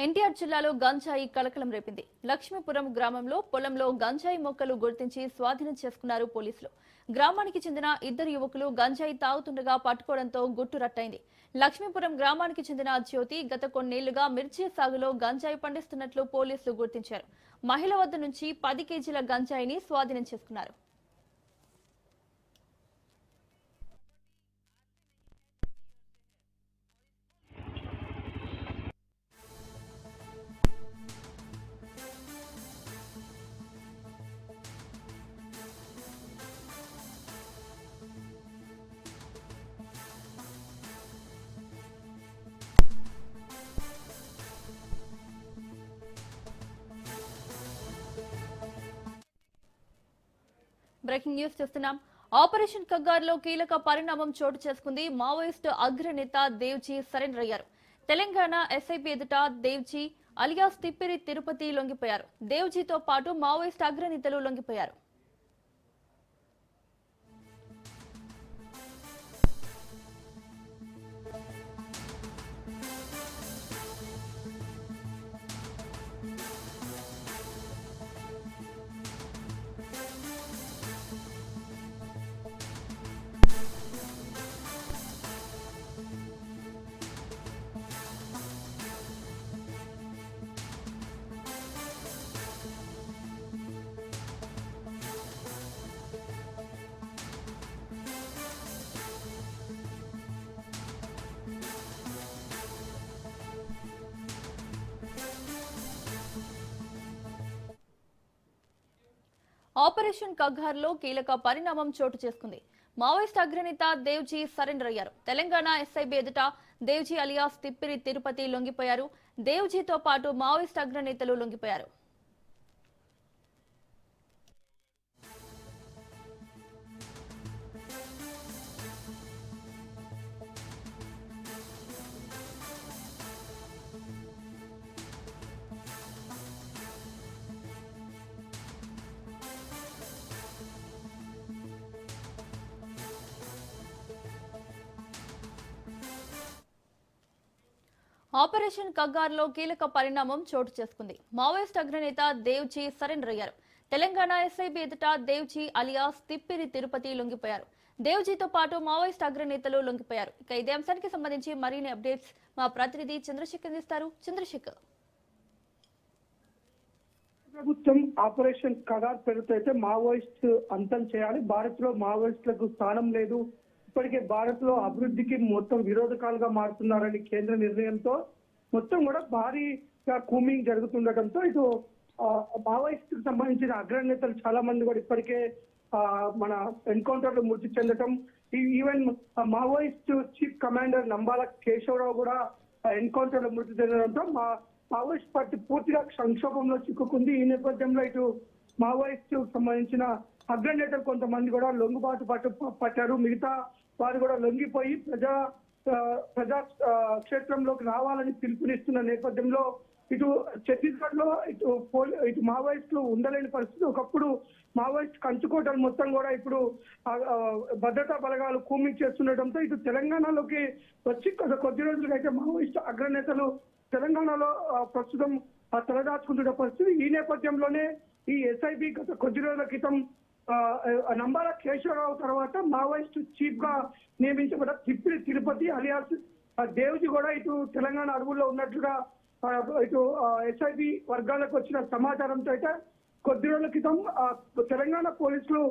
ఎన్టీఆర్ జిల్లాలో గంజాయి కలకలం రేపింది. లక్ష్మీపురం గ్రామంలో పొలంలో గంజాయి మొక్కలు గుర్తించి స్వాధీనం చేసుకున్నారు పోలీసులు. గ్రామానికి చెందిన ఇద్దరు యువకులు గంజాయి తాగుతుండగా పట్టుకోవడంతో గుట్టు రట్టయింది. లక్ష్మీపురం గ్రామానికి చెందిన జ్యోతి గత కొన్నేళ్లుగా మిర్చి సాగులో గంజాయి పండిస్తున్నట్లు పోలీసులు గుర్తించారు. మహిళ వద్ద నుంచి 10 కేజీల గంజాయిని స్వాధీనం చేసుకున్నారు. బ్రేకింగ్ న్యూస్ చూస్తున్నాం. ఆపరేషన్ కగ్గార్లో కీలక పరిణామం చోటు చేసుకుంది. మావోయిస్టు అగ్రనేత దేవ్జీ సరెండర్ అయ్యారు. తెలంగాణ ఎస్ఐబి ఎదుట దేవ్జీ అలియాస్ తిప్పిరి తిరుపతి లొంగిపోయారు. దేవ్జీతో పాటు మావోయిస్టు అగ్రనేతలు లొంగిపోయారు. ఆపరేషన్ కగ్గార్లో కీలక పరిణామం చోటు చేసుకుంది. మావోయిస్ట్ అగ్రనేత దేవ్జీ సరెండర్ అయ్యారు. తెలంగాణ ఎస్ఐబి ఎదుట దేవ్జీ అలియాస్ తిప్పిరి తిరుపతి లొంగిపోయారు. దేవ్జీతో పాటు మావోయిస్ట్ అగ్రనేతలు లొంగిపోయారు. ఆపరేషన్ కగ్గార్లో కీలక పరిణామం చోటు చేసుకుంది. మావోయిస్ట్ అగ్రనేత దేవ్జీ సరెండర్ అయ్యారు. తెలంగాణ ఎస్ఐబి ఎదుట దేవ్జీ అలియాస్ తిప్పిరి తిరుపతి లొంగిపోయారు. దేవ్జీతో పాటు మావోయిస్ట్ అగ్రనేతలు లొంగిపోయారు. ఇక ఇదే అంశానికి సంబంధించి మరిన్ని అప్డేట్స్ మా ప్రతినిధి చంద్రశేఖర్ ఇస్తారు. చంద్రశేఖర్, ప్రభుత్వం ఆపరేషన్ కగార్ పేరుతో అయితే మావోయిస్ట్ అంతం చేయాలి, భారత్ లో మావోయిస్టులకు స్థానం లేదు, ఇప్పటికే భారత్ లో అభివృద్ధికి మొత్తం విరోధకాలుగా మారుతున్నారని కేంద్ర నిర్ణయంతో మొత్తం కూడా భారీగా కూమింగ్ జరుగుతుండటంతో ఇటు మావోయిస్ట్ కు సంబంధించిన అగ్రనేతలు చాలా మంది కూడా ఇప్పటికే మన ఎన్కౌంటర్ లో మృతి చెందటం, even Maoist chief commander Nambala Keshavarao కూడా ఎన్కౌంటర్ లో మృతి చెందడంతో మావోయిస్ట్ పార్టీ పూర్తిగా సంక్షోభంలో చిక్కుకుంది. ఈ నేపథ్యంలో ఇటు మావోయిస్ట్ సంబంధించిన అగ్రనేతలు కొంతమంది కూడా లొంగుబాటు పట్టారు. మిగతా వారు కూడా లొంగిపోయి ప్రజా క్షేత్రంలోకి రావాలని పిలుపునిస్తున్న నేపథ్యంలో ఇటు ఛత్తీస్గఢ్ లో ఇటు మావోయిస్టులు ఉండలేని పరిస్థితి. ఒకప్పుడు మావోయిస్ట్ కంచుకోటలు మొత్తం కూడా ఇప్పుడు భద్రతా బలగాలు కూమింగ్ చేస్తుండటంతో ఇటు తెలంగాణలోకి వచ్చి కొద్ది రోజులుగా అయితే మావోయిస్ట్ అగ్రనేతలు తెలంగాణలో ప్రస్తుతం తలదాచుకుంటున్న పరిస్థితి. ఈ నేపథ్యంలోనే ఈ ఎస్ఐబి గత కొద్ది రోజుల క్రితం నంబాల కేశవరావు తర్వాత మావోయిస్ట్ చీఫ్ గా నియమించబడ్డ తిప్పిరి తిరుపతి అలియాస్ దేవ్జీ కూడా ఇటు తెలంగాణ అడవుల్లో ఉన్నట్లుగా ఇటు ఎస్ఐబి వర్గాలకు వచ్చిన సమాచారంతో అయితే కొద్ది రోజుల క్రితం తెలంగాణ పోలీసులు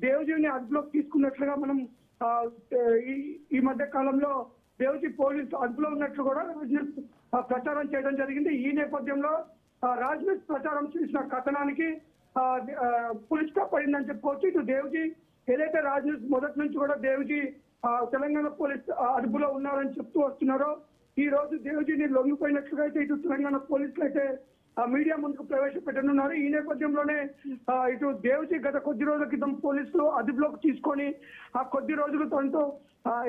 దేవ్జీని అదుపులోకి తీసుకున్నట్లుగా మనం ఈ మధ్య కాలంలో దేవ్జీ పోలీసు అదుపులో ఉన్నట్లు కూడా రాజ్నాథ్ ప్రచారం చేయడం జరిగింది. ఈ నేపథ్యంలో రాజ్నాథ్ ప్రచారం చేసిన కథనానికి పులి స్టాప్ పడిందని చెప్పుకోవచ్చు. ఇటు దేవ్జీ ఏదైతే రాజ్నాథ్ మొదటి నుంచి కూడా దేవ్జీ తెలంగాణ పోలీస్ అదుపులో ఉన్నారని చెప్తూ వస్తున్నారో, ఈ రోజు దేవ్జీని లొంగిపోయినట్లుగా అయితే ఇటు తెలంగాణ పోలీసులు అయితే మీడియా ముందుకు ప్రవేశపెట్టనున్నారు. ఈ నేపథ్యంలోనే ఇటు దేవ్జీ గత కొద్ది రోజుల క్రితం పోలీసులు అదుపులోకి తీసుకొని ఆ కొద్ది రోజులు తనతో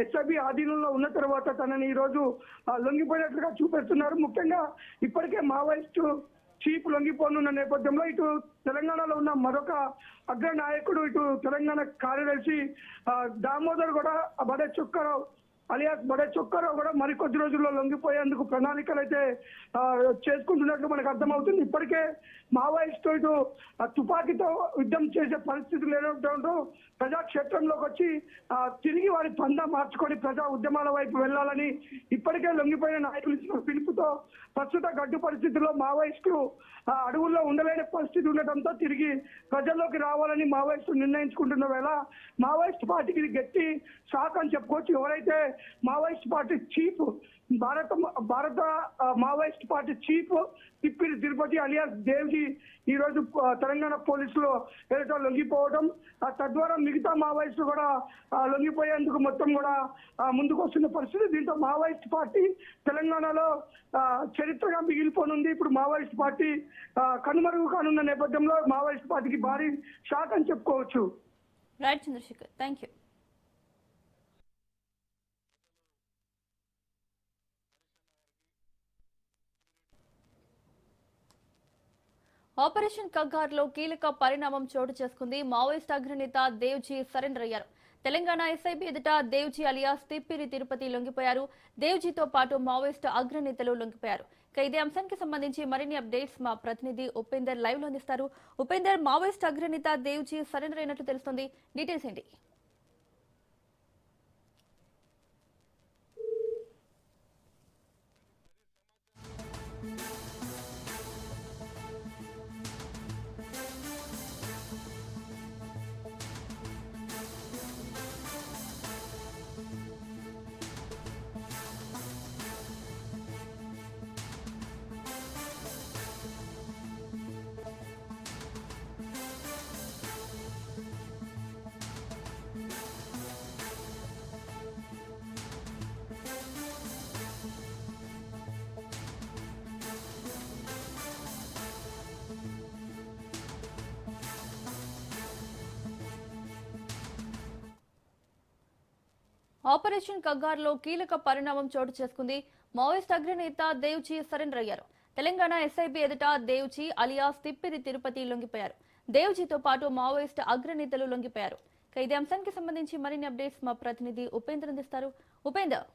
ఎస్ఐబి ఆధీనంలో ఉన్న తర్వాత తనని ఈ రోజు లొంగిపోయినట్లుగా చూపెడుతున్నారు. ముఖ్యంగా ఇప్పటికే మావోయిస్టు చీఫ్ లొంగిపోనున్న నేపథ్యంలో ఇటు తెలంగాణలో ఉన్న మరొక అగ్ర నాయకుడు ఇటు తెలంగాణ కార్యదర్శి దామోదర్ కూడా బడే చుక్కారావు అలియాస్ బడే చొక్కారావు కూడా మరికొద్ది రోజుల్లో లొంగిపోయేందుకు ప్రణాళికలు అయితే చేసుకుంటున్నట్లు మనకు అర్థమవుతుంది. ఇప్పటికే మావోయిస్టు ఇటు తుపాకీతో యుద్ధం చేసే పరిస్థితులు ఏమంటూ ప్రజాక్షేత్రంలోకి వచ్చి తిరిగి వారి పందా మార్చుకొని ప్రజా ఉద్యమాల వైపు వెళ్లాలని ఇప్పటికే లొంగిపోయిన నాయకులు ఇచ్చిన పిలుపుతో ప్రస్తుత గడ్డు పరిస్థితుల్లో మావోయిస్టులు అడవుల్లో ఉండలేని పరిస్థితి ఉండటంతో తిరిగి ప్రజల్లోకి రావాలని మావోయిస్టులు నిర్ణయించుకుంటున్న వేళ మావోయిస్ట్ పార్టీకి ఇది గట్టి షాక్ అని చెప్పుకోవచ్చు. ఎవరైతే మావోయిస్ట్ పార్టీ చీఫ్ భారత Maoist party chief Tippiri Tirupati alias Devji ఈ రోజు తెలంగాణ పోలీసులు ఏదైతే లొంగిపోవడం తద్వారా మిగతా మావోయిస్టులు కూడా లొంగిపోయేందుకు మొత్తం కూడా ముందుకు వస్తున్న పరిస్థితి. దీంతో మావోయిస్ట్ పార్టీ తెలంగాణలో చరిత్రగా మిగిలిపోనుంది. ఇప్పుడు మావోయిస్ట్ పార్టీ కనుమరుగు కానున్న నేపథ్యంలో మావోయిస్ట్ పార్టీకి భారీ షాక్ అని చెప్పుకోవచ్చు. Right Chandrashekar, thank you. Operation కగార్లో కీలక పరిణామం చోటు చేసుకుంది. మావోయిస్ట్ అగ్రనేత దేవ్జీ సరెండర్ అయ్యారు. తెలంగాణ ఎస్ఐబి ఎదుట దేవ్జీ అలియాస్ తిప్పిరి తిరుపతి లొంగిపోయారు. దేవ్జీతో పాటు మావోయిస్ట్ అగ్రనేతలు లొంగిపోయారు. ఇదే అంశానికి సంబంధించి మరిన్ని అప్డేట్స్ మా ప్రతినిధి ఉపేందర్ లైవ్ లో అందిస్తారు. ఉపేందర్, మావోయిస్ట్ అగ్రనేత దేవ్జీ సరెండర్ అయినట్లు తెలుస్తుంది, డీటెయిల్స్ ఏంటి? ఆపరేషన్ కగార్లో కీలక పరిణామం చోటు చేసుకుంది. మావోయిస్ట్ అగ్రనేత దేవ్జీ సరెండర్ అయ్యారు. తెలంగాణ ఎస్ఐబి ఎదుట దేవ్జీ అలియాస్ తిప్పిరి తిరుపతి లొంగిపోయారు. దేవ్జీతో పాటు మావోయిస్ట్ అగ్రనేతలు లొంగిపోయారు. ఇదే అంశానికి సంబంధించి మరిన్ని అప్డేట్స్ మా ప్రతినిధి ఉపేందర్ అందిస్తారు. ఉపేందర్,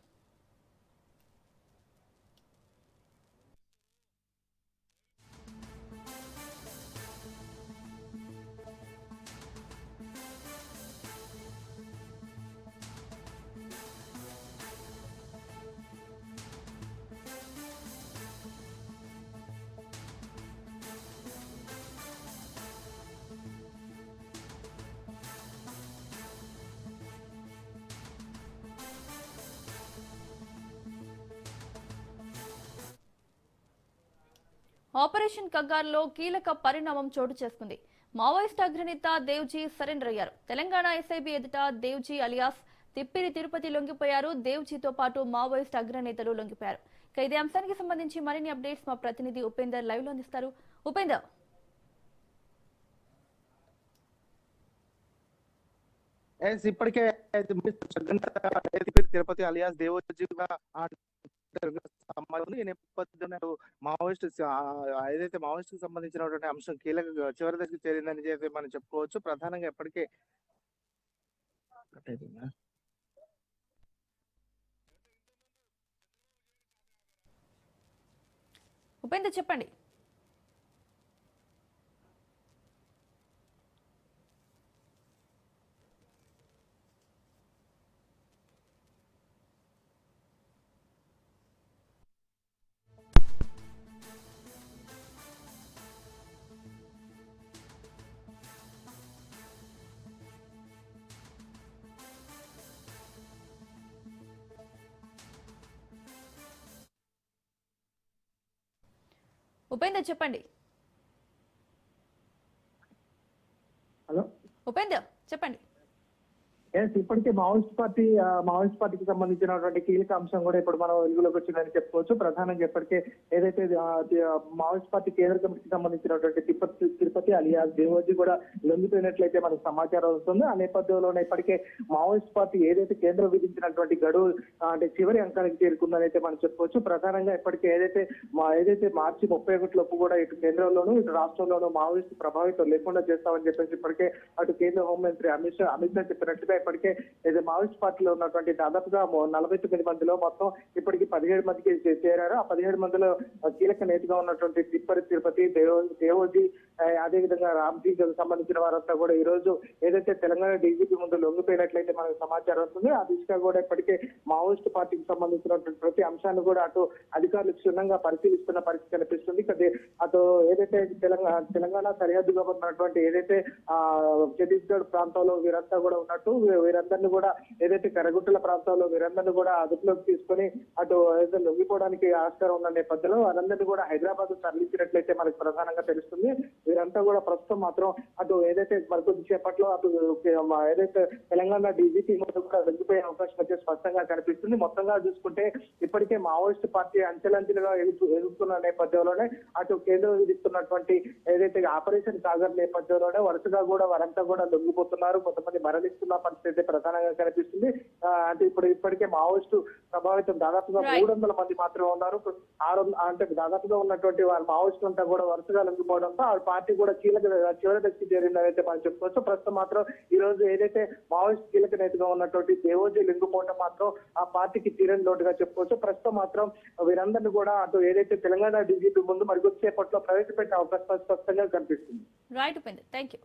ఆపరేషన్ కగార్లో కీలక పరిణామం చోటు చేసుకుంది. మావోయిస్ట్ అగ్రనేత దేవ్జీ సరెండర్ అయ్యారు. తెలంగాణ ఎస్ఐబి ఎదుట దేవ్జీ అలియాస్ తిప్పిరి తిరుపతి లొంగిపోయారు. దేవ్జీతో పాటు మావోయిస్ట్ అగ్రనేతలు లొంగిపోయారు. ఇదే అంశానికి సంబంధించి మరిన్ని అప్డేట్స్ మా ప్రతినిధి ఉపేందర్ లైవ్ లో అందిస్తారు. ఉపేందర్, ఇప్పటికే తిరుపతి అలియాస్ దేవోజీ ఈ నేపథ్యంలో మావోయిస్ట్ ఏదైతే మావోయిస్ట్ కి సంబంధించినటువంటి అంశం కీలక చివరి దశకు చేరిందని చెప్పి మనం చెప్పుకోవచ్చు. ప్రధానంగా ఎప్పటికే ఉపేందర్ చెప్పండి. ఉపేందర్ చెప్పండి. హలో ఉపేందర్ చెప్పండి. ఇప్పటికే మావోయిస్ట్ పార్టీకి సంబంధించినటువంటి కీలక అంశం కూడా ఇప్పుడు మనం వెలుగులోకి వచ్చిందని చెప్పుకోవచ్చు. ప్రధానంగా ఇప్పటికే ఏదైతే మావోయిస్ట్ పార్టీ కేంద్ర కమిటీకి సంబంధించినటువంటి తిరుపతి అలియాస్ దేవోజీ కూడా లొంగిపోయినట్లయితే మనకు సమాచారం వస్తుంది. ఆ నేపథ్యంలోనే ఇప్పటికే మావోయిస్ట్ పార్టీ ఏదైతే కేంద్రం విధించినటువంటి గడువు అంటే చివరి అంకానికి చేరుకుందని అయితే మనం చెప్పుకోవచ్చు. ప్రధానంగా ఇప్పటికే ఏదైతే మార్చి 31 లోపు కూడా ఇటు కేంద్రంలోనూ ఇటు రాష్ట్రంలోనూ మావోయిస్ట్ ప్రభావితం లేకుండా చేస్తామని చెప్పేసి ఇప్పటికే అటు కేంద్ర హోంమంత్రి అమిత్ షా చెప్పినట్లుగా ఇప్పటికే ఇది మావోయిస్ట్ పార్టీలో ఉన్నటువంటి దాదాపుగా 49 మందిలో మొత్తం ఇప్పటికి 17 మందికి చేరారు. ఆ 17 మందిలో కీలక నేతగా ఉన్నటువంటి తిరుపతి దేవోజీ అదేవిధంగా రామ్జీకి సంబంధించిన వారంతా కూడా ఈ రోజు ఏదైతే తెలంగాణ డీజీపీ ముందు లొంగిపోయినట్లయితే మనకు సమాచారం వస్తుంది. ఆ దిశగా కూడా ఇప్పటికే మావోయిస్ట్ పార్టీకి సంబంధించినటువంటి ప్రతి అంశాన్ని కూడా అటు అధికారులు క్షుణ్ణంగా పరిశీలిస్తున్న పరిస్థితి కనిపిస్తుంది. అటు ఏదైతే తెలంగాణ సరిహద్దుగా ఉన్నటువంటి ఏదైతే ఛత్తీస్గఢ్ ప్రాంతంలో వీరంతా కూడా ఉన్నట్టు వీరందరినీ కూడా ఏదైతే కరగుట్టల ప్రాంతాల్లో వీరందరినీ కూడా అదుపులోకి తీసుకొని అటు ఏదైతే లొంగిపోవడానికి ఆస్కారం ఉన్న నేపథ్యంలో వారందరినీ కూడా హైదరాబాద్ తరలించినట్లయితే మనకు ప్రధానంగా తెలుస్తుంది. వీరంతా కూడా ప్రస్తుతం మాత్రం అటు ఏదైతే మరికొద్ది సేపట్లో అటు ఏదైతే తెలంగాణ డీజీపీ ముందు కూడా వెళ్ళిపోయే అవకాశం అయితే స్పష్టంగా కనిపిస్తుంది. మొత్తంగా చూసుకుంటే ఇప్పటికే మావోయిస్ట్ పార్టీ అంచెలంచెలుగా ఎదుగుతున్న నేపథ్యంలోనే అటు కేంద్రం విధిస్తున్నటువంటి ఏదైతే ఆపరేషన్ సాగర్ నేపథ్యంలోనే వరుసగా కూడా వారంతా కూడా లొంగిపోతున్నారు. కొంతమంది మరణిస్తున్న పరిస్థితి ప్రధానంగా కనిపిస్తుంది. అంటే ఇప్పటికే మావోయిస్టు ప్రభావితం దాదాపుగా 300 మంది మాత్రమే ఉన్నారు. అంటే దాదాపుగా ఉన్నటువంటి వారి మావోయిస్టులు అంతా కూడా వరుసగా లొంగిపోవడంతో ఆ పార్టీ కూడా చివరి దశకి చేరిందైతే మనం చెప్పుకోవచ్చు. ప్రస్తుతం మాత్రం ఈ రోజు ఏదైతే మావోయిస్ట్ కీలక నేతగా ఉన్నటువంటి దేవోజీ లొంగిపోవడం మాత్రం ఆ పార్టీకి తీరని లోటుగా చెప్పుకోవచ్చు. ప్రస్తుతం మాత్రం వీరందరినీ కూడా అటు ఏదైతే తెలంగాణ డీజీపీ ముందు మరికొద్దిసేపట్లో ప్రవేశపెట్టే అవకాశం స్పష్టంగా కనిపిస్తుంది. Right Upendra, thank you.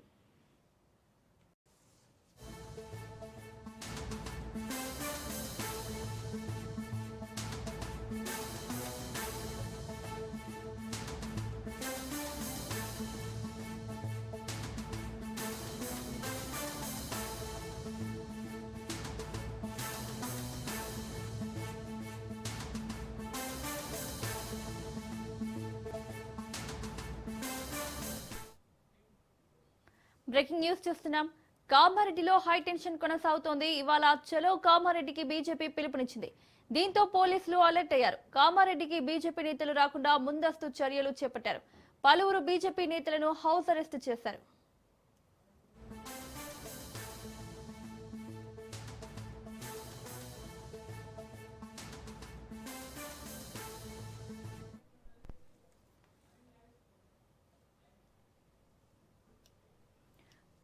Breaking news చూస్తున్నాం. కామారెడ్డిలో హై టెన్షన్ కొనసాగుతోంది. ఇవాళ చలో కామారెడ్డికి బీజేపీ పిలుపునిచ్చింది. దీంతో పోలీసులు అలర్ట్ అయ్యారు. కామారెడ్డికి బీజేపీ నేతలు రాకుండా ముందస్తు చర్యలు చేపట్టారు. పలువురు బీజేపీ నేతలను హౌస్ అరెస్ట్ చేశారు.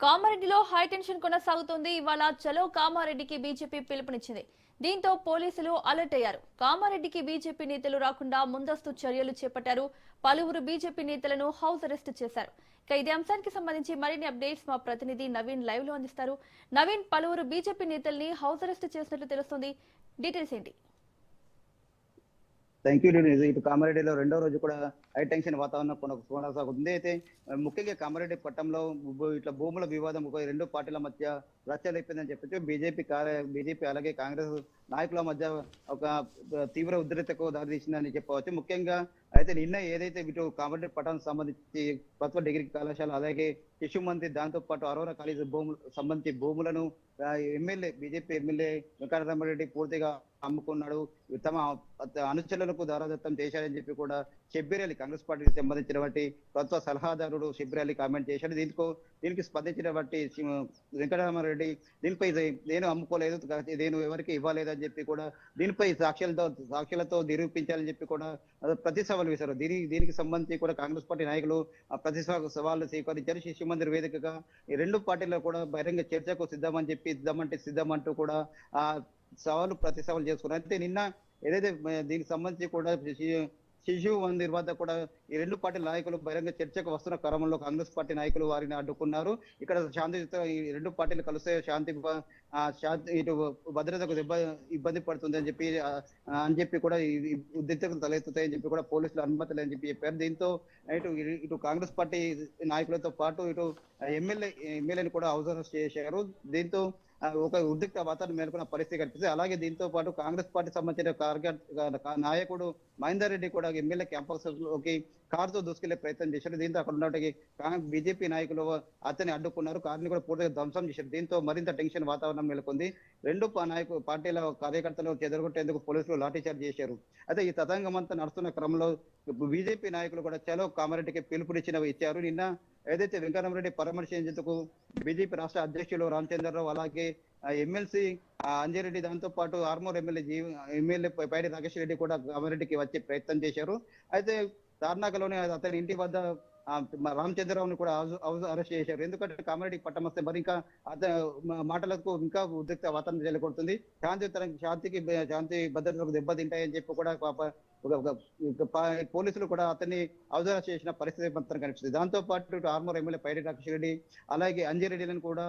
కామారెడ్డిలో హైటెన్షన్ కొనసాగుతోంది. ఇవాళ చలో కామారెడ్డికి బీజేపీ పిలుపునిచ్చింది. దీంతో పోలీసులు అలర్ట్ అయ్యారు. కామారెడ్డికి బీజేపీ నేతలు రాకుండా ముందస్తు చర్యలు చేపట్టారు. పలువురు బీజేపీ నేతలను హౌస్ అరెస్ట్ చేశారు. ఇక ఇదే అంశానికి సంబంధించి మరిన్ని అప్డేట్స్ మా ప్రతినిధి నవీన్ లైవ్ లో అందిస్తారు. నవీన్, పలువురు బీజేపీ నేతల్ని హౌస్ అరెస్ట్ చేసినట్లు తెలుస్తుంది. డీటెయిల్స్ ఏంటి? Thank you. ఇటు కామారెడ్డిలో రెండో రోజు కూడా హై టెన్షన్ వాతావరణం కొనసాగుతుంది. అయితే ముఖ్యంగా కామారెడ్డి పట్టణంలో ఇట్లా భూముల వివాదం రెండు పార్టీల మధ్య రచ్చలు అయిపోయిందని చెప్పచ్చు. బీజేపీ అలాగే కాంగ్రెస్ నాయకుల మధ్య ఒక తీవ్ర ఉద్రిక్తకు దారితీసిందని చెప్పవచ్చు. ముఖ్యంగా అయితే నిన్న ఏదైతే ఇటు కామారెడ్డి పట్టణానికి సంబంధించి ప్రభుత్వ డిగ్రీ కళాశాల అలాగే శిశు మంత్రి దాంతో పాటు అరోరా కాలేజ్ సంబంధించి భూములను బీజేపీ ఎమ్మెల్యే వెంకటరామరెడ్డి పూర్తిగా అమ్ముకున్నాడు, తమ అనుచరులకు దారాదత్తం చేశారని చెప్పి కూడా షబ్బీర్ అలీ కాంగ్రెస్ పార్టీకి సంబంధించినటువంటి ప్రభుత్వ సలహాదారుడు షబ్బీర్ అలీ కామెంట్ చేశాడు. దీనికి స్పందించినటువంటి వెంకటరామరెడ్డి దీనిపై నేను అమ్ముకోలేదు, నేను ఎవరికి ఇవ్వలేదని చెప్పి కూడా దీనిపై సాక్ష్యాలతో నిరూపించాలని చెప్పి కూడా ప్రతి సవాల్ వేశారు. దీనికి సంబంధించి కూడా కాంగ్రెస్ పార్టీ నాయకులు ప్రతి సవాళ్ళు స్వీకరించారు. శిశు మందిర్ వేదికగా ఈ రెండు పార్టీల్లో కూడా బహిరంగ చర్చకు సిద్ధమంటూ కూడా ఆ ప్రతి సవాలు చేసుకున్నారు. అయితే నిన్న ఏదైతే దీనికి సంబంధించి కూడా శిశు మందిర్ వద్ద కూడా ఈ రెండు పార్టీ నాయకులు బహిరంగ చర్చకు వస్తున్న క్రమంలో కాంగ్రెస్ పార్టీ నాయకులు వారిని అడ్డుకున్నారు. ఇక్కడ శాంతియుత ఈ రెండు పార్టీలు కలిస్తే శాంతి ఇటు భద్రతకు ఇబ్బంది పడుతుంది అని చెప్పి కూడా ఉద్రిక్తతలు తలెత్తుతాయని చెప్పి కూడా పోలీసులు అనుమతి లేని చెప్పి చెప్పారు. దీంతో ఇటు కాంగ్రెస్ పార్టీ నాయకులతో పాటు ఇటు ఎమ్మెల్యేని కూడా హౌస్ అరెస్ట్ చేశారు. దీంతో ఒక ఉద్రిక్త వాతావరణం మేల్కొన్న పరిస్థితి కనిపిస్తుంది. అలాగే దీంతో పాటు కాంగ్రెస్ పార్టీ సంబంధించిన నాయకుడు మహేందర్ రెడ్డి కూడా ఎమ్మెల్యే క్యాంపస్ లోకి కారుతో దూసుకెళ్లే ప్రయత్నం చేశారు. దీంతో అక్కడ ఉన్నటువంటి బీజేపీ నాయకులు అతన్ని అడ్డుకున్నారు, కారుని కూడా పూర్తిగా ధ్వంసం చేశారు. దీంతో మరింత టెన్షన్ వాతావరణం నెలకొంది. రెండు పార్టీల కార్యకర్తలు చెదరగొట్టేందుకు పోలీసులు లాఠీచార్జ్ చేశారు. అయితే ఈ తతంగం అంతా నడుస్తున్న క్రమంలో బీజేపీ నాయకులు కూడా చలో కామారెడ్డికి ఇచ్చారు. నిన్న ఏదైతే వెంకటరామరెడ్డి పరామర్శించేందుకు బీజేపీ రాష్ట్ర అధ్యక్షులు రామచంద్రరావు అలాగే ఎమ్మెల్సీ అంజిరెడ్డి దాంతో పాటు ఆర్మూర్ ఎమ్మెల్యే పైడి రాకేష్ రెడ్డి కూడా కామారెడ్డికి వచ్చే ప్రయత్నం చేశారు. అయితే తార్నాకలోనే అతని ఇంటి వద్ద రామచంద్రరావుని కూడా అరెస్ట్ చేశారు. ఎందుకంటే కామారెడ్డి పట్టం వస్తే మరి ఇంకా మాటలకు ఇంకా ఉద్రిక్త వాతావరణం నెలకొడుతుంది. శాంతి భద్రతలకు దెబ్బతింటాయని చెప్పి కూడా పోలీసులు కూడా అతన్ని అరెస్ట్ చేసిన పరిస్థితి మాత్రం కనిపిస్తుంది. దాంతో పాటు ఇటు ఆర్మూర్ ఎమ్మెల్యే పైడి రాకేష్ రెడ్డి అలాగే అంజిరెడ్డిలను కూడా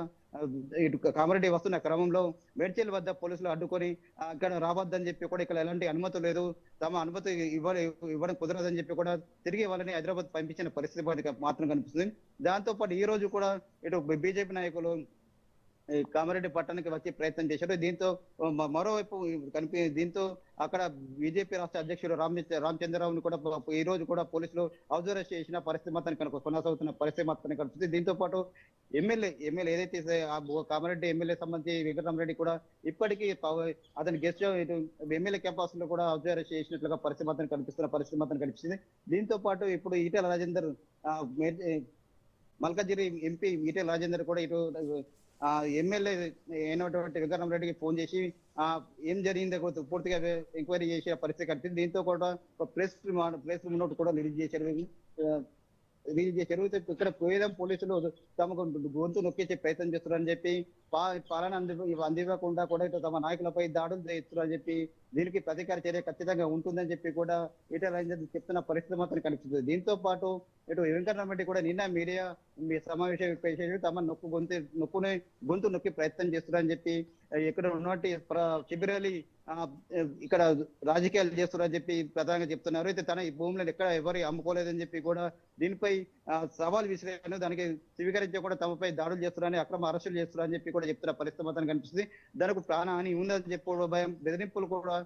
ఇటు కామారెడ్డి వస్తున్న క్రమంలో మేడ్చల్ వద్ద పోలీసులు అడ్డుకొని అక్కడ రావద్దని చెప్పి కూడా ఇక్కడ ఎలాంటి అనుమతి లేదు, తమ అనుమతి ఇవ్వడం కుదరదని చెప్పి కూడా తిరిగి వాళ్ళని హైదరాబాద్ పంపించిన పరిస్థితి మాత్రం కనిపిస్తుంది. దాంతో పాటు ఈ రోజు కూడా ఇటు బీజేపీ నాయకులు కామారెడ్డి పట్టణానికి వచ్చే ప్రయత్నం చేశారు. దీంతో మరోవైపు దీంతో అక్కడ బీజేపీ రాష్ట్ర అధ్యక్షుడు రామచంద్రరావుని కూడా ఈ రోజు కూడా పోలీసులు అరెస్ట్ చేసిన పరిస్థితి మాత్రం కొనసాగుతున్న పరిస్థితి మాత్రం కనిపిస్తుంది. దీంతో పాటు ఎమ్మెల్యే ఏదైతే కామారెడ్డి ఎమ్మెల్యే సంబంధించి వెంకటరామరెడ్డి కూడా ఇప్పటికీ అతని గెస్ట్ ఎమ్మెల్యే క్యాంపస్ లో కూడా అరెస్ట్ చేసినట్లుగా పరిస్థితి మాత్రం కనిపిస్తుంది. దీంతో పాటు ఇప్పుడు ఈటెల రాజేందర్ మల్కాజిరి ఎంపీ ఈటెల రాజేందర్ కూడా ఇటు ఎమ్మెల్యే అయినటువంటి వెంకటరామరెడ్డికి ఫోన్ చేసి ఏం జరిగిందో పూర్తిగా ఎంక్వైరీ చేసే పరిస్థితి కనిపిస్తుంది. దీంతో కూడా ప్రెస్ నోట్ కూడా రిలీజ్ చేశారు. ఇక్కడ పోయేదాం పోలీసులు తమకు గొంతు నొక్కించే ప్రయత్నం చేస్తున్నారని చెప్పి పాలన అందివ్వకుండా కూడా ఇటు తమ నాయకులపై దాడులు చేస్తున్నారని చెప్పి దీనికి ప్రతీకార చర్య ఖచ్చితంగా ఉంటుందని చెప్పి కూడా ఈటెల రాజేందర్ చెప్తున్న పరిస్థితి మాత్రం కనిపిస్తుంది. దీంతో పాటు ఇటు వెంకటరామరెడ్డి కూడా నిన్న మీడియా సమావేశం తమ గొంతు నొక్కి ప్రయత్నం చేస్తున్నారని చెప్పి ఇక్కడ ఉన్నటువంటి శిబిరాలి ఇక్కడ రాజకీయాలు చేస్తున్నారని చెప్పి ప్రధానంగా చెప్తున్నారు. అయితే తన ఈ భూములను ఎక్కడ ఎవరు అమ్ముకోలేదని చెప్పి కూడా దీనిపై సవాల్ విసిరాను, దానికి స్వీకరించకుండా తమపై దాడులు చేస్తున్నారని అక్రమ అరెస్టులు చేస్తున్నారని చెప్పి కూడా చెప్తున్న పరిస్థితి మాత్రం కనిపిస్తుంది. దానికి ప్రాణహాని ఉందని చెప్పి భయం, బెదిరింపులు కూడా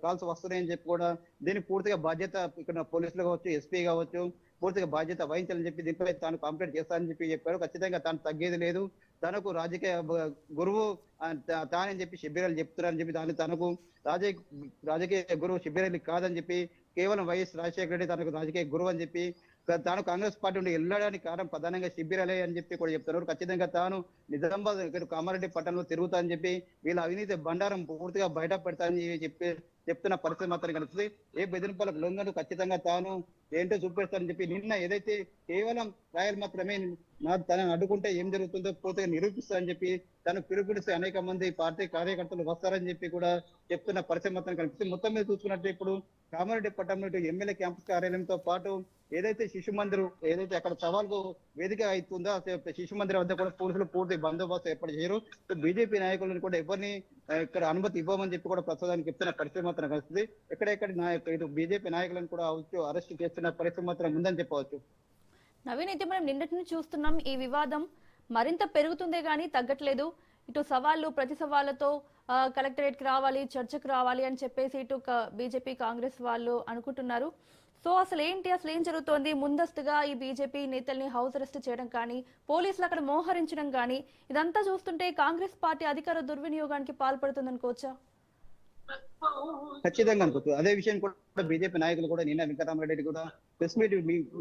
కాల్స్ వస్తున్నాయని చెప్పి కూడా దీనికి పూర్తిగా బాధ్యత ఇక్కడ పోలీసులు కావచ్చు, ఎస్పీ కావచ్చు పూర్తిగా బాధ్యత వహించాలని చెప్పి దీనిపై తాను కంప్లైంట్ చేస్తానని చెప్పి చెప్పారు. ఖచ్చితంగా తాను తగ్గేది లేదు, తనకు రాజకీయ గురువు తానని చెప్పి శిబిరాలు చెప్తున్నారని చెప్పి తనకు రాజకీయ గురువు శిబిరాలు కాదని చెప్పి కేవలం వైఎస్ రాజశేఖర రెడ్డి తనకు రాజకీయ గురువు అని చెప్పి తాను కాంగ్రెస్ పార్టీ నుండి వెళ్ళడానికి కారణం ప్రధానంగా శిబిరాలే అని చెప్పి కూడా చెప్తున్నారు. ఖచ్చితంగా తాను నిజామాబాద్ ఇక్కడ కామారెడ్డి పట్టణంలో తిరుగుతా అని చెప్పి వీళ్ళ అవినీతి బండారం పూర్తిగా బయట పెడతానని చెప్తున్న పరిస్థితి మాత్రం కనిపిస్తుంది. ఏ బెదిరింపులకు లొంగను ఖచ్చితంగా తాను ఏంటో చూపిస్తానని చెప్పి నిన్న ఏదైతే కేవలం రాయల్ మాత్రమే తనను అడ్డుకుంటే ఏం జరుగుతుందో పూర్తిగా నిరూపిస్తారని చెప్పి తను పిలుపునిస్తే అనేక మంది పార్టీ కార్యకర్తలు వస్తారని చెప్పి కూడా చెప్తున్న పరిస్థితి మాత్రం కనిపిస్తుంది. మొత్తం మీద చూసుకున్నట్టు ఇప్పుడు కామారెడ్డి పట్టణంలో ఎమ్మెల్యే క్యాంపస్ కార్యాలయంతో పాటు ఏదైతే శిశు మందిర్ ఏదైతే అక్కడ సవాల్కు వేదిక అవుతుందో శిశు మందిర్ వద్ద కూడా పోలీసులు పూర్తి బందోబస్తు ఏర్పాటు చేయరు. బీజేపీ నాయకులను కూడా ఎవరిని ఇక్కడ అనుమతి ఇవ్వమని చెప్పి కూడా ప్రస్తుతానికి చెప్తున్న పరిస్థితి మాత్రం కనిపిస్తుంది. ఎక్కడెక్కడ ఇటు బీజేపీ నాయకులను కూడా అరెస్ట్ చేస్తున్న పరిస్థితి మాత్రం ఉందని చెప్పవచ్చు. నవీన్, అయితే మనం నిన్నటి నుంచి చూస్తున్నాం ఈ వివాదం మరింత పెరుగుతుందే గానీ తగ్గట్లేదు. ఇటు సవాళ్లు ప్రతి సవాళ్లతో కలెక్టరేట్ కి రావాలి, చర్చకు రావాలి అని చెప్పేసి ఇటు బీజేపీ కాంగ్రెస్ వాళ్ళు అనుకుంటున్నారు. సో అసలు ఏం జరుగుతోంది? ముందస్తుగా ఈ బీజేపీ నేతల్ని హౌస్ అరెస్ట్ చేయడం కానీ, పోలీసులు అక్కడ మోహరించడం కానీ, ఇదంతా చూస్తుంటే కాంగ్రెస్ పార్టీ అధికార దుర్వినియోగానికి పాల్పడుతుంది అనుకోవచ్చా? ఖచ్చితంగా అనుకోవచ్చు. అదే విషయం కూడా బీజేపీ నాయకులు కూడా నిన్న వెంకటరామరెడ్డి కూడా ప్రెస్ మీట్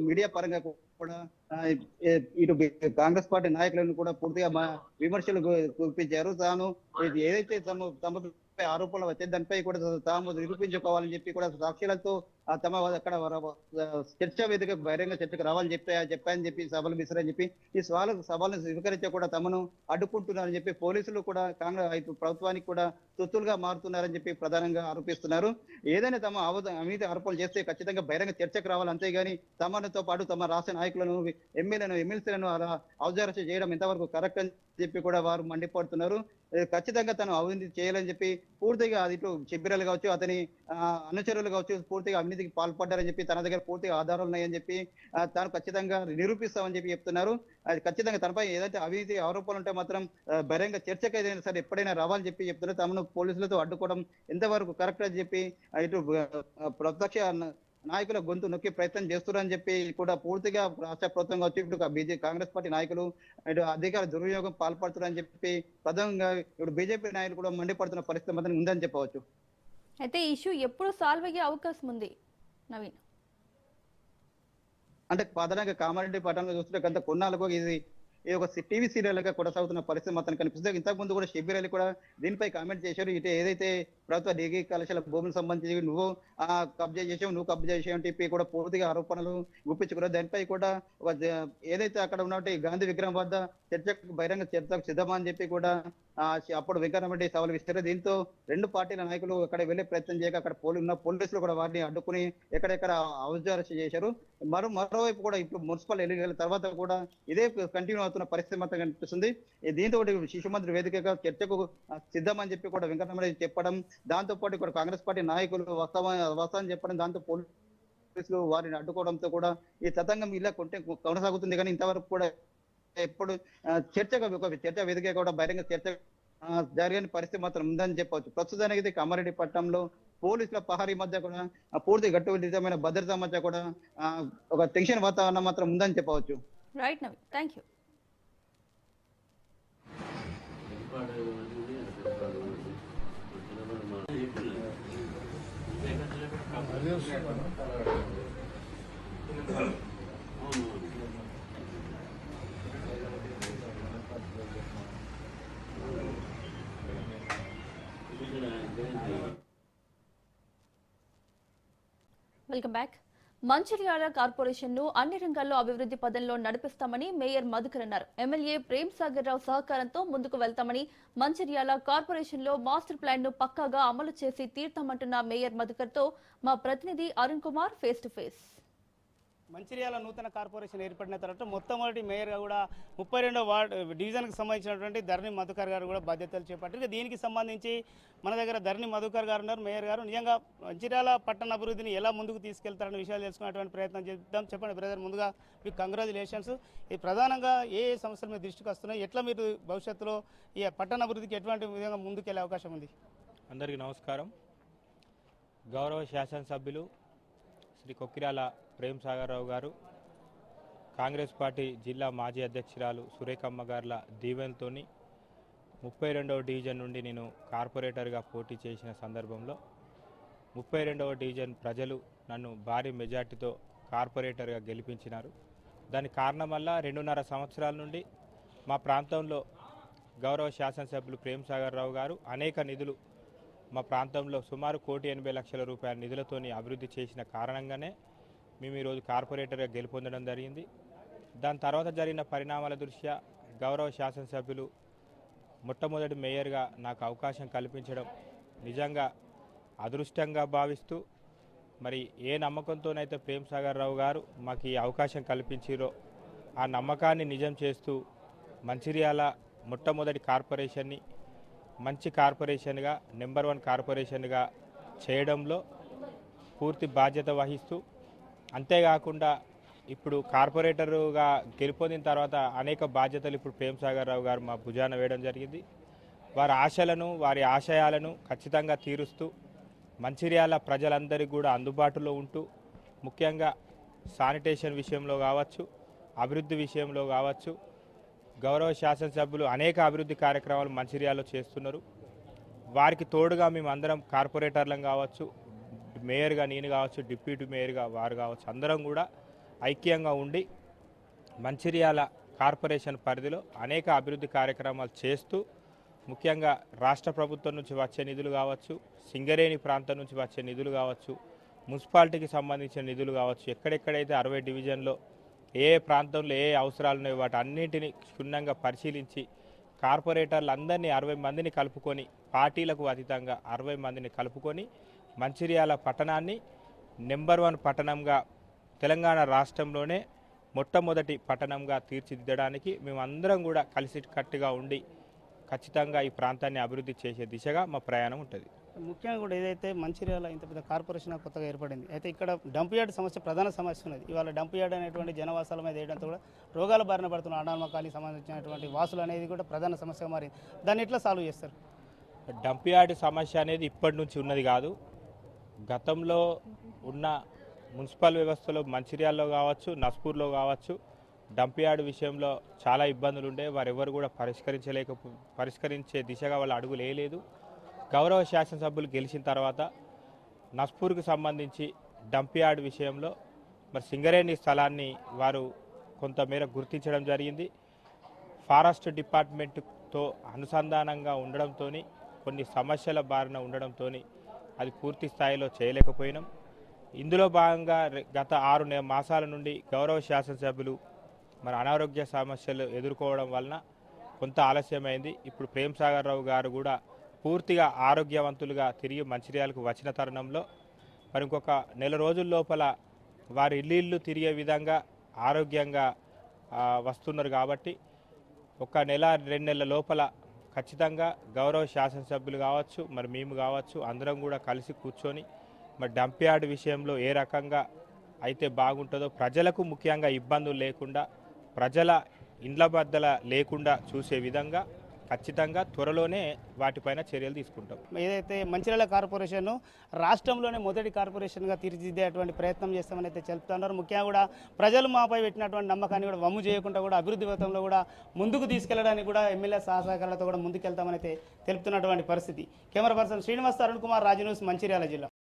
మీడియా పరంగా కూడా ఇటు కాంగ్రెస్ పార్టీ నాయకులను కూడా పూర్తిగా విమర్శలు చూపించారు. తాను ఏదైతే తమపై ఆరోపణలు వచ్చే దానిపై కూడా తాము నిరూపించుకోవాలని చెప్పి కూడా సాక్ష్యాలతో తమ అక్కడ చర్చా వేదిక బహిరంగ చర్చకు రావాలని చెప్పాయని చెప్పి సభలు విసిరని చెప్పి ఈ సవాళ్ళను స్వీకరించకుండా తమను అడ్డుకుంటున్నారని చెప్పి పోలీసులు కూడా కాంగ్రెస్ ప్రభుత్వానికి కూడా తొత్తులుగా మారుతున్నారని చెప్పి ప్రధానంగా ఆరోపిస్తున్నారు. ఏదైనా తమ అవినీతి ఆరోపణలు చేస్తే ఖచ్చితంగా బహిరంగ చర్చకు రావాలి, అంతేగాని తమతో పాటు తమ రాష్ట్ర నాయకులను ఎమ్మెల్యేలను అవజారణ చేయడం ఎంతవరకు కరెక్ట్ అని చెప్పి కూడా వారు మండిపడుతున్నారు. ఖచ్చితంగా తను అవినీతి చేయాలని చెప్పి పూర్తిగా అది ఇటు శిబిరాలు కావచ్చు, అతని అనుచరులు కావచ్చు పూర్తిగా అవినీతికి పాల్పడ్డారని చెప్పి తన దగ్గర పూర్తిగా ఆధారాలు ఉన్నాయని చెప్పి తాను ఖచ్చితంగా నిరూపిస్తామని చెప్పి చెప్తున్నారు. అది ఖచ్చితంగా తనపై ఏదైతే అవినీతి ఆరోపణలు ఉంటే మాత్రం బహిరంగ చర్చకు ఏదైనా సరే ఎప్పుడైనా రావాలని చెప్పి చెప్తున్నారు. తమను పోలీసులతో అడ్డుకోవడం ఎంతవరకు కరెక్ట్ అని చెప్పి ఇటు ప్రత్యక్ష నాయకుల గొంతు నొక్కి ప్రయత్నం చేస్తున్నారని చెప్పి కూడా పూర్తిగా రాష్ట్ర ప్రభుత్వం కావచ్చు, ఇప్పుడు కాంగ్రెస్ పార్టీ నాయకులు ఇటు అధికార దుర్వినియోగం పాల్పడుతున్నారని చెప్పి ప్రధానంగా ఇప్పుడు బీజేపీ నాయకులు కూడా మండిపడుతున్న పరిస్థితి మాత్రం ఉందని చెప్పవచ్చు. అయితే ఈ ఇష్యూ ఎప్పుడు సాల్వ్ అయ్యే అవకాశం ఉంది నవీన్? అంటే ప్రధానంగా కామారెడ్డి పట్టణంలో చూస్తుంటే గత కొన్నాళ్ళకు ఇది ఇది ఒక టీవీ సీరియల్ గా కొనసాగుతున్న పరిస్థితి మాత్రం కనిపిస్తుంది. ఇంతకు ముందు కూడా షబ్బీర్ అలీ కూడా దీనిపై కామెంట్ చేశారు. ఇటు ఏదైతే ప్రభుత్వ డిగ్రీ కళాశాల భూములకు సంబంధించి నువ్వు కబ్జా చేసావు, నువ్వు కబ్జా చేసావు అని చెప్పి కూడా పూర్తిగా ఆరోపణలు గుప్పించుకున్నారు. దానిపై కూడా ఏదైతే అక్కడ ఉన్నట్టు గాంధీ విగ్రహం వద్ద బహిరంగ చర్చకు సిద్ధమా అని చెప్పి కూడా అప్పుడు వెంకటరామరెడ్డి సవాల్ విసిరారు. దీంతో రెండు పార్టీల నాయకులు అక్కడ వెళ్లే ప్రయత్నం చేయక అక్కడ పోలీసులు కూడా వారిని అడ్డుకుని ఎక్కడెక్కడ హౌస్ అరెస్ట్ చేశారు. మరోవైపు కూడా ఇప్పుడు మున్సిపల్ ఎన్నికల తర్వాత కూడా ఇదే కంటిన్యూ అవుతున్న పరిస్థితి మాత్రం కనిపిస్తుంది. దీంతో శిశు మంత్రి వేదికగా చర్చకు సిద్ధమని చెప్పి కూడా వెంకటరామరెడ్డి చెప్పడం, దాంతో పాటు ఇక్కడ కాంగ్రెస్ పార్టీ నాయకులు వస్తామని చెప్పడం, దాంతో పోలీసులు వారిని అడ్డుకోవడంతో కూడా ఈ తతంగం ఇలా కొనసాగుతుంది. కానీ ఇంతవరకు కూడా ఎప్పుడు చర్చ వేదిక కూడా బహిరంగ చర్చ జరిగిన పరిస్థితి మాత్రం ఉందని చెప్పవచ్చు. ప్రస్తుతానికి కామారెడ్డి పట్టణంలో పోలీసుల పహారీ మధ్య కూడా పూర్తి గట్టుదిట్టమైన భద్రత మధ్య కూడా ఒక టెన్షన్ వాతావరణం మాత్రం ఉందని చెప్పవచ్చు. Right Naveen, thank you. Welcome back. Mancherial corporation ను అన్ని రంగాల్లో అభివృద్ధి పదంలో నడిపిస్తామని మేయర్ మధుకర్ అన్నారు. ఎమ్మెల్యే ప్రేమ్ సాగర్ రావు సహకారంతో ముందుకు వెళ్తామని, మంచిర్యాల కార్పొరేషన్ లో మాస్టర్ ప్లాన్ ను పక్కాగా అమలు చేసి తీర్తామంటున్న మేయర్ మధుకర్ తో మా ప్రతినిధి Arun Kumar face to face. Mancherial నూతన కార్పొరేషన్ ఏర్పడిన తర్వాత మొట్టమొదటి మేయర్గా కూడా 32వ వార్డు డివిజన్కి సంబంధించినటువంటి ధరణి మధుకర్ గారు కూడా బాధ్యతలు చేపట్టారు. దీనికి సంబంధించి మన దగ్గర ధరణి మధుకర్ గారు ఉన్నారు. మేయర్ గారు, నిజంగా మంచిర్యాల పట్టణ అభివృద్ధిని ఎలా ముందుకు తీసుకెళ్తారనే విషయాలు తెలుసుకునేటువంటి ప్రయత్నం చేద్దాం. చెప్పండి బ్రదర్, ముందుగా మీకు కంగ్రాచులేషన్స్. ఇది ప్రధానంగా ఏ సమస్యలు మీ దృష్టికి వస్తున్నాయి, ఎట్లా మీరు భవిష్యత్తులో ఈ పట్టణ అభివృద్ధికి ఎటువంటి విధంగా ముందుకెళ్లే అవకాశం ఉంది? అందరికీ నమస్కారం. గౌరవ శాసనసభ్యులు శ్రీ కొక్కిరాల ప్రేమ్ సాగర్ రావు గారు, కాంగ్రెస్ పార్టీ జిల్లా మాజీ అధ్యక్షురాలు సురేఖమ్మ గారుల దీవెనతో 32వ డివిజన్ నుండి నేను కార్పొరేటర్గా పోటీ చేసిన సందర్భంలో 32వ డివిజన్ ప్రజలు నన్ను భారీ మెజార్టీతో కార్పొరేటర్గా గెలిపించినారు. దానికి కారణం వల్ల 2.5 సంవత్సరాల నుండి మా ప్రాంతంలో గౌరవ శాసనసభ్యులు ప్రేమ్ సాగర్ రావు గారు అనేక నిధులు మా ప్రాంతంలో సుమారు 1,80,00,000 రూపాయల నిధులతోని అభివృద్ధి చేసిన కారణంగానే మేము ఈరోజు కార్పొరేటర్గా గెలుపొందడం జరిగింది. దాని తర్వాత జరిగిన పరిణామాల దృష్ట్యా గౌరవ శాసనసభ్యులు మొట్టమొదటి మేయర్గా నాకు అవకాశం కల్పించడం నిజంగా అదృష్టంగా భావిస్తూ, మరి ఏ నమ్మకంతోనైతే ప్రేమ్ సాగర్ రావు గారు మాకు ఈ అవకాశం కల్పించారో ఆ నమ్మకాన్ని నిజం చేస్తూ మంచిర్యాల మొట్టమొదటి కార్పొరేషన్ని మంచి కార్పొరేషన్గా, నెంబర్ 1 కార్పొరేషన్గా చేయడంలో పూర్తి బాధ్యత వహిస్తూ, అంతేకాకుండా ఇప్పుడు కార్పొరేటరుగా గెలుపొందిన తర్వాత అనేక బాధ్యతలు ఇప్పుడు ప్రేమ్ సాగర్ రావు గారు మా భుజాన వేయడం జరిగింది. వారి ఆశలను, వారి ఆశయాలను ఖచ్చితంగా తీరుస్తూ మంచిర్యాల ప్రజలందరికీ కూడా అందుబాటులో ఉంటూ, ముఖ్యంగా శానిటేషన్ విషయంలో కావచ్చు, అభివృద్ధి విషయంలో కావచ్చు, గౌరవ శాసనసభ్యులు అనేక అభివృద్ధి కార్యక్రమాలు మంచిర్యాలలో చేస్తున్నారు. వారికి తోడుగా మేము అందరం కార్పొరేటర్లం కావచ్చు, మేయర్గా నేను కావచ్చు, డిప్యూటీ మేయర్గా వారు కావచ్చు, అందరం కూడా ఐక్యంగా ఉండి మంచిర్యాల కార్పొరేషన్ పరిధిలో అనేక అభివృద్ధి కార్యక్రమాలు చేస్తూ, ముఖ్యంగా రాష్ట్ర ప్రభుత్వం నుంచి వచ్చే నిధులు కావచ్చు, సింగరేణి ప్రాంతం నుంచి వచ్చే నిధులు కావచ్చు, మున్సిపాలిటీకి సంబంధించిన నిధులు కావచ్చు, ఎక్కడెక్కడైతే 60 డివిజన్లో ఏ ప్రాంతంలో ఏ అవసరాలు ఉన్నాయో వాటి అన్నింటినీ క్షుణ్ణంగా పరిశీలించి కార్పొరేటర్లు అందరినీ 60 మందిని కలుపుకొని, పార్టీలకు అతీతంగా 60 మందిని కలుపుకొని మంచిర్యాల పట్టణాన్ని నెంబర్ 1 పట్టణంగా, తెలంగాణ రాష్ట్రంలోనే మొట్టమొదటి పట్టణంగా తీర్చిదిద్దడానికి మేమందరం కూడా కలిసికట్టుగా ఉండి ఖచ్చితంగా ఈ ప్రాంతాన్ని అభివృద్ధి చేసే దిశగా మా ప్రయాణం ఉంటుంది. ముఖ్యంగా కూడా ఏదైతే మంచిర్యాల ఇంత పెద్ద కార్పొరేషన్ కొత్తగా ఏర్పడింది, అయితే ఇక్కడ డంప్ యార్డ్ సమస్య ప్రధాన సమస్య ఉన్నది. ఇవాళ డంప్ యార్డ్ అనేటువంటి జనవాసాల మీద వేయడంతో కూడా రోగాల బారిన పడుతున్న అనామకానికి సంబంధించినటువంటి వాసులు అనేది కూడా ప్రధాన సమస్యగా మారింది. దాన్ని ఎట్లా సాల్వ్ చేస్తారు? డంప్ యార్డ్ సమస్య అనేది ఇప్పటి నుంచి ఉన్నది కాదు. గతంలో ఉన్న మున్సిపల్ వ్యవస్థలో మంచిర్యాలలో కావచ్చు, నస్పూర్లో కావచ్చు, డంప్ యార్డ్ విషయంలో చాలా ఇబ్బందులు ఉండే, వారెవరు కూడా పరిష్కరించే దిశగా వాళ్ళు అడుగులు వేయలేదు. గౌరవ శాసనసభ్యులు గెలిచిన తర్వాత నస్పూర్కు సంబంధించి డంప్ యార్డ్ విషయంలో మరి సింగరేణి స్థలాన్ని వారు కొంతమేర గుర్తించడం జరిగింది. ఫారెస్ట్ డిపార్ట్మెంట్తో అనుసంధానంగా ఉండడంతో కొన్ని సమస్యల బారిన ఉండడంతో అది పూర్తి స్థాయిలో చేయలేకపోయినాం. ఇందులో భాగంగా గత 6 మాసాల నుండి గౌరవ శాసనసభ్యులు మరి అనారోగ్య సమస్యలు ఎదుర్కోవడం వలన కొంత ఆలస్యమైంది. ఇప్పుడు ప్రేమ్ సాగర్ రావు గారు కూడా పూర్తిగా ఆరోగ్యవంతులుగా తిరిగి మంచిర్యాలకు వచ్చిన తరుణంలో మరి ఇంకొక నెల రోజుల లోపల వారి ఇల్లు తిరిగే విధంగా ఆరోగ్యంగా వస్తున్నారు. కాబట్టి ఒక నెల 2 నెలల లోపల ఖచ్చితంగా గౌరవ శాసనసభ్యులు కావచ్చు, మరి మేము కావచ్చు, అందరం కూడా కలిసి కూర్చొని మరి డంప్ యార్డ్ విషయంలో ఏ రకంగా అయితే బాగుంటుందో, ప్రజలకు ముఖ్యంగా ఇబ్బందులు లేకుండా, ప్రజల ఇండ్ల బద్దల లేకుండా చూసే విధంగా ఖచ్చితంగా త్వరలోనే వాటిపైన చర్యలు తీసుకుంటాం. ఏదైతే మంచిర్యాల కార్పొరేషన్ రాష్ట్రంలోనే మొదటి కార్పొరేషన్గా తీర్చిదిద్దేటువంటి ప్రయత్నం చేస్తామని అయితే చెప్తున్నారు. ముఖ్యంగా కూడా ప్రజలు మాపై పెట్టినటువంటి నమ్మకాన్ని కూడా వమ్ము చేయకుండా కూడా అభివృద్ధి పథంలో కూడా ముందుకు తీసుకెళ్లడానికి కూడా ఎమ్మెల్యే సహకారాలతో కూడా ముందుకెళ్తామని అయితే తెలుపుతున్నటువంటి పరిస్థితి. కెమెరా పర్సన్ శ్రీనివాస్, అరుణ్ కుమార్, రాజు న్యూస్, మంచిర్యాల జిల్లా.